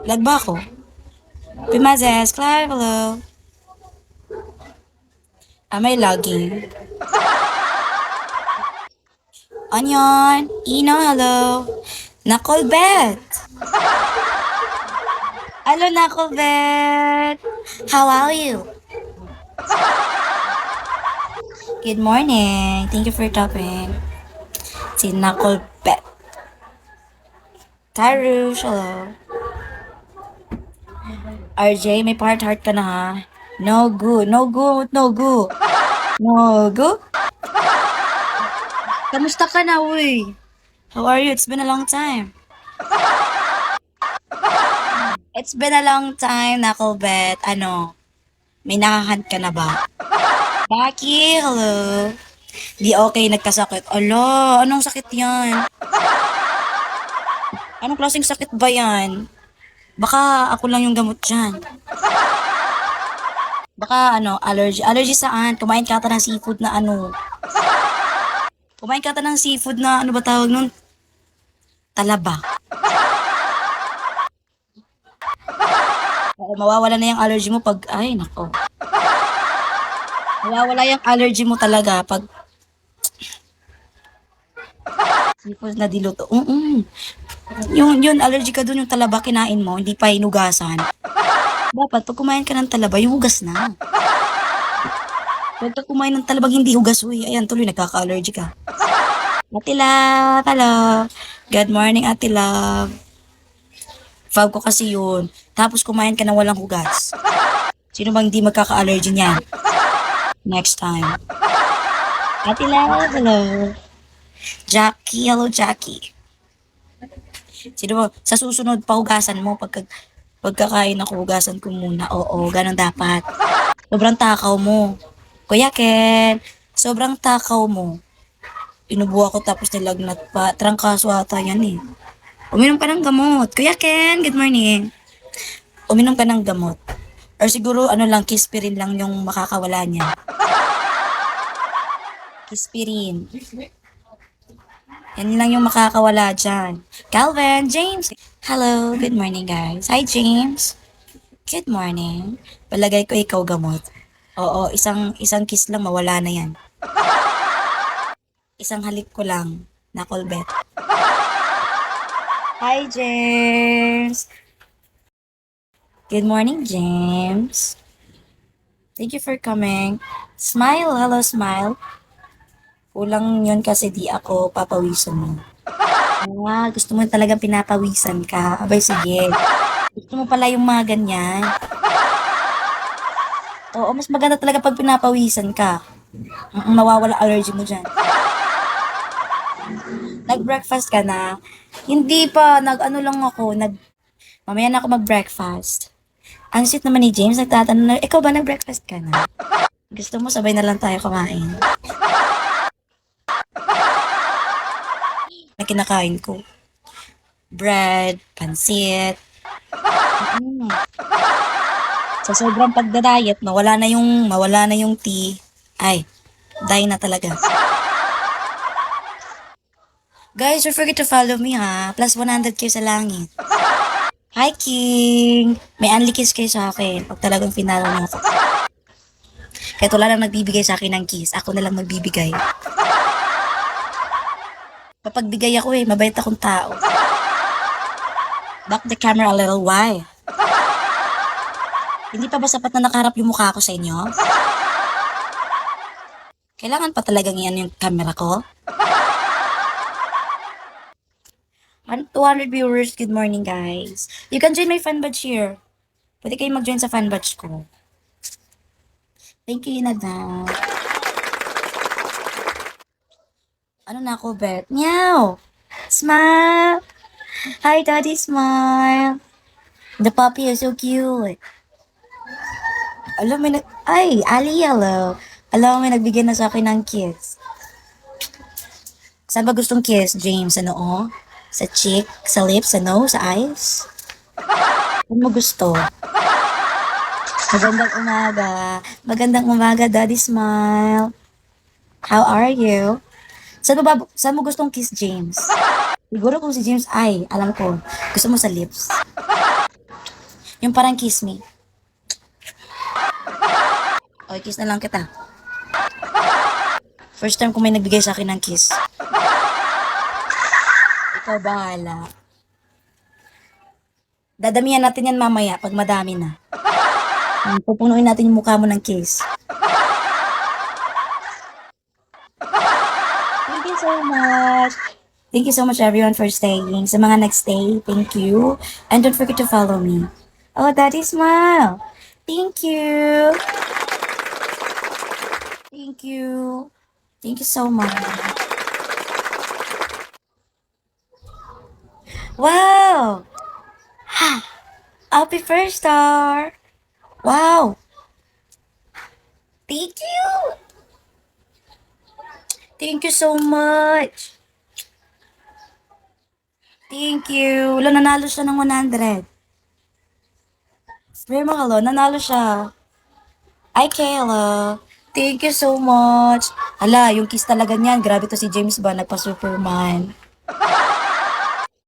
Lag ba ako? Pimazes, Clive, hello. Am I lagging? Onion, Ino, hello. Nakolbet. Hello, Nakolbet. How are you? Good morning. Thank you for topping. Si Nakolbet. Tarush, hello. RJ, may heart ka na ha. No good, no good, no good. No good? Kamusta ka na, uy? How are you? It's been a long time. It's been a long time, Knucklebet. Ano, may nakahunt ka na ba? Baki, hello. Di okay, nagkasakit. Ala, anong sakit yan? Anong klaseng sakit ba yan? Baka ako lang yung gamot dyan. Baka ano, allergy. Allergy saan? Kumain ka ata ng seafood na ano. Kumain ka ata ng seafood na ano ba tawag nun? Talaba. Oo, mawawala na yung allergy mo pag, ay nako. Mawawala yung allergy mo talaga pag seafood na diluto. Yung allergy ka dun, yung talaba kinain mo, hindi pa hinugasan. Dapat pag kumain ka ng talaba, yung hugas na. Huwag ka kumain ng talabang hindi hugas, uy. Ayan, tuloy nagkaka-allergy ka. Ate Love, hello. Good morning, Ate Love. Fab ko kasi yun. Tapos kumain ka ng walang hugas. Sino bang hindi magkaka-allergy niyan? Next time. Ate Love, hello. Jackie, hello Jackie. Sino ba, sa susunod pahugasan mo pagkakain ako, hugasan ko muna. Oo, ganun dapat. Sobrang takaw mo. Kuya Ken, sobrang takaw mo. Inubo ako tapos nilagnat pa. Trangkaso ata yan eh. Uminom ka ng gamot. Kuya Ken, good morning. Uminom ka ng gamot. Or siguro ano lang, Kispirin lang yung makakawala niya. Kispirin. Yan lang yung makakawala dyan. Calvin, James. Hello, good morning guys. Hi James. Good morning. Palagay ko ikaw gamot. Oo, isang kiss lang mawala na yan. Isang halik ko lang. Nakolbet. Hi James. Good morning James. Thank you for coming. Smile, hello Smile. Kulang yun kasi di ako papawisan mo. Ah, gusto mo talagang pinapawisan ka. Abay, sige. Gusto mo pala yung mga ganyan. Oo, mas maganda talaga pag pinapawisan ka. Mawawala allergy mo dyan. Nag-breakfast ka na? Hindi pa, nag-ano lang ako, mamaya na ako mag-breakfast. Ang sweet naman ni James, nagtatanong na, ikaw ba nag-breakfast ka na? Gusto mo sabay na lang tayo kumain? Na kinakain ko. Bread, pansit. Mm. Sa sobrang pagda-diet, mawala na yung tea. Ay, die na talaga. Guys, don't forget to follow me ha. Plus 100k sa langit. Hi, King! May unli kiss kayo sa akin pag talagang finalo mo ako. Kahit wala lang nagbibigay sa akin ng kiss, ako na lang magbibigay. Papagbigay ako mabait akong tao. Back the camera a little, why? Hindi pa ba sapat na nakaharap yung mukha ko sa inyo? Kailangan pa talagang iyan yung camera ko? 200 viewers, good morning guys. You can join my fan badge here. Pwede kayo mag-join sa fan badge ko. Thank you in advance. Ano na ako, Bet? Meow! Smile! Hi, Daddy, smile! The puppy is so cute. Alam, ay, Ali, hello. Alam, may nagbigay na sa akin ng kiss. Saan ba gustong kiss, James? Sa noo? Sa cheek? Sa lips? Sa nose? Sa eyes? Ano mo gusto? Magandang umaga. Magandang umaga, Daddy Smile. How are you? Saan mo gustong kiss, James? Siguro kung si James, ay, alam ko. Gusto mo sa lips. Yung parang kiss me. Okay, kiss na lang kita. First time ko may nagbigay sa akin ng kiss. Ikaw bahala. Dadamihan natin yan mamaya pag madami na. Pupunuin natin yung mukha mo ng kiss. Thank you so much. Thank you so much everyone for staying. Sa mga nag-stay, thank you. And don't forget to follow me. Oh, Daddy smile. Thank you. Thank you. Thank you so much. Wow! Ha! Happy first star! Wow! Thank you! Thank you so much! Thank you! Wala, nanalo siya ng 100. Ray Makalo, nanalo siya. Ay, Kayla. Thank you so much. Ala, yung kiss talaga niyan. Grabe to si James ba, nagpa-Superman.